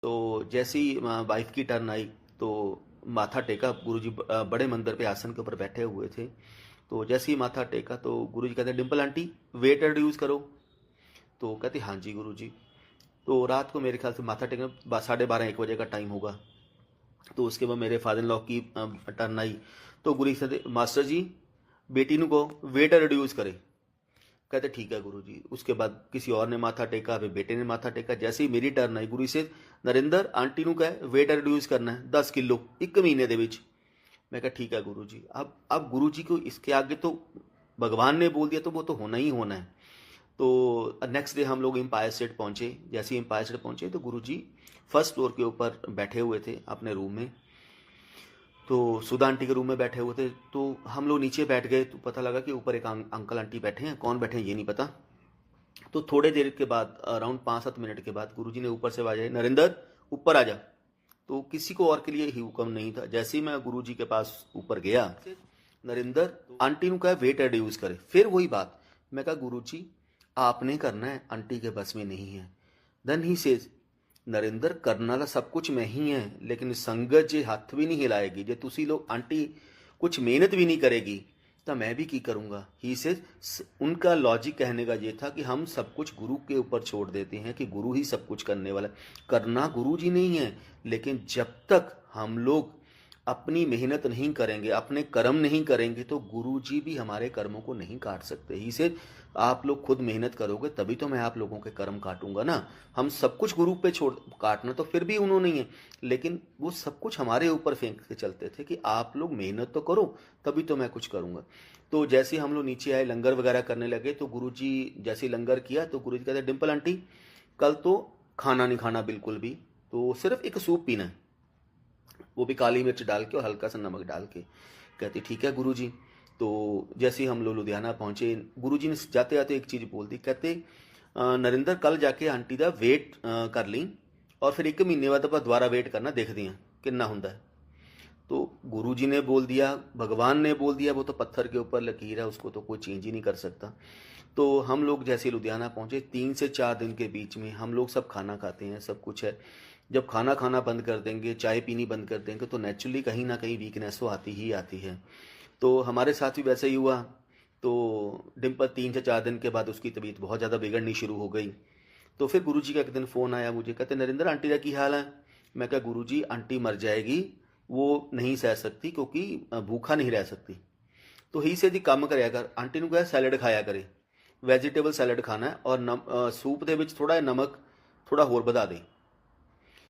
तो जैसे ही वाइफ की टर्न आई तो माथा टेका। गुरुजी बड़े मंदिर पे आसन के ऊपर बैठे हुए थे। तो जैसे ही माथा टेका तो गुरुजी कहते डिम्पल आंटी वेट रिड्यूस करो। तो कहती हाँ जी गुरुजी। तो रात को मेरे ख्याल से माथा टेकना 12:30-1 बजे का टाइम होगा। तो उसके बाद मेरे फादर इन लॉ की टर्न आई। तो गुरु कहते मास्टर जी बेटी नु को वेट रिड्यूस करे। कहते ठीक है गुरु जी। उसके बाद किसी और ने माथा टेका, फिर बेटे ने माथा टेका। जैसे ही मेरी टर्न आई गुरु से नरेंद्र आंटी नु कहे वेट रिड्यूस करना है 10 किलो 1 महीने दे विच। मैं कहा ठीक है गुरु जी। अब गुरु जी को इसके आगे तो भगवान ने बोल दिया तो वो तो होना ही होना है। तो नेक्स्ट डे हम लोग एम्पायर स्टेट पहुंचे। जैसे ही एम्पायर स्टेट पहुंचे तो गुरु जी फर्स्ट फ्लोर के ऊपर बैठे हुए थे अपने रूम में। तो सुधा आंटी के रूम में बैठे हुए थे। तो हम लोग नीचे बैठ गए तो पता लगा कि ऊपर एक अंकल आंटी बैठे हैं। कौन बैठे हैं ये नहीं पता। तो थोड़े देर के बाद अराउंड 5-7 मिनट के बाद गुरुजी ने ऊपर से आवाज आई नरेंद्र ऊपर आ जा। तो किसी को और के लिए ही हुक्म नहीं था। जैसे ही मैं गुरुजी के पास ऊपर गया नरेंद्र आंटी नु कहा वेट रिड्यूस करे। फिर वही बात। मैं कहा गुरुजी आपने करना है आंटी के बस में नहीं है। देन ही सेज नरेंद्र करने वाला सब कुछ मैं ही है लेकिन संगत जे हथ भी नहीं हिलाएगी जे तुसी लोग आंटी कुछ मेहनत भी नहीं करेगी तो मैं भी की करूँगा। ही से उनका लॉजिक कहने का ये था कि हम सब कुछ गुरु के ऊपर छोड़ देते हैं कि गुरु ही सब कुछ करने वाला है। करना गुरु जी नहीं है लेकिन जब तक हम लोग अपनी मेहनत नहीं करेंगे अपने कर्म नहीं करेंगे तो गुरु जी भी हमारे कर्मों को नहीं काट सकते। ही से आप लोग खुद मेहनत करोगे तभी तो मैं आप लोगों के कर्म काटूंगा ना। हम सब कुछ गुरु पे छोड़ काटना तो फिर भी उन्होंने ही है लेकिन वो सब कुछ हमारे ऊपर फेंक के चलते थे कि आप लोग मेहनत तो करो तभी तो मैं कुछ करूंगा। तो जैसे ही हम लोग नीचे आए लंगर वगैरह करने लगे तो गुरु जी जैसे ही लंगर किया तो गुरु जी कहते डिम्पल आंटी कल तो खाना नहीं खाना बिल्कुल भी। तो सिर्फ एक सूप पीना है वो भी काली मिर्च डाल के और हल्का सा नमक डाल के। कहती ठीक है गुरुजी। तो जैसे ही हम लोग लुधियाना पहुंचे गुरुजी ने जाते जाते एक चीज़ बोल दी। कहते नरेंद्र कल जाके आंटी का वेट कर ली और फिर 1 महीने बाद आप दोबारा वेट करना देख दिया कितना होंगे। तो गुरुजी ने बोल दिया भगवान ने बोल दिया वो तो पत्थर के ऊपर लकीर है उसको तो कोई चेंज ही नहीं कर सकता। तो हम लोग जैसे लुधियाना पहुंचे 3 से 4 दिन के बीच में हम लोग सब खाना खाते हैं सब कुछ है। जब खाना खाना बंद कर देंगे चाय पीनी बंद कर देंगे तो नेचुरली कहीं ना कहीं वीकनेस तो आती ही आती है। तो हमारे साथ भी वैसे ही हुआ। तो डिम्पल 3 से 4 दिन के बाद उसकी तबीयत बहुत ज़्यादा बिगड़नी शुरू हो गई। तो फिर गुरुजी का एक दिन फ़ोन आया मुझे। कहते नरेंद्र आंटी का की हाल है। मैं कहा गुरुजी आंटी मर जाएगी वो नहीं सह सकती क्योंकि भूखा नहीं रह सकती। तो ही से जी काम कराया कर आंटी ने कहा सैलड खाया करे वेजिटेबल सैलड खाना है और सूप दे विच थोड़ा नमक थोड़ा होर बढ़ा दे।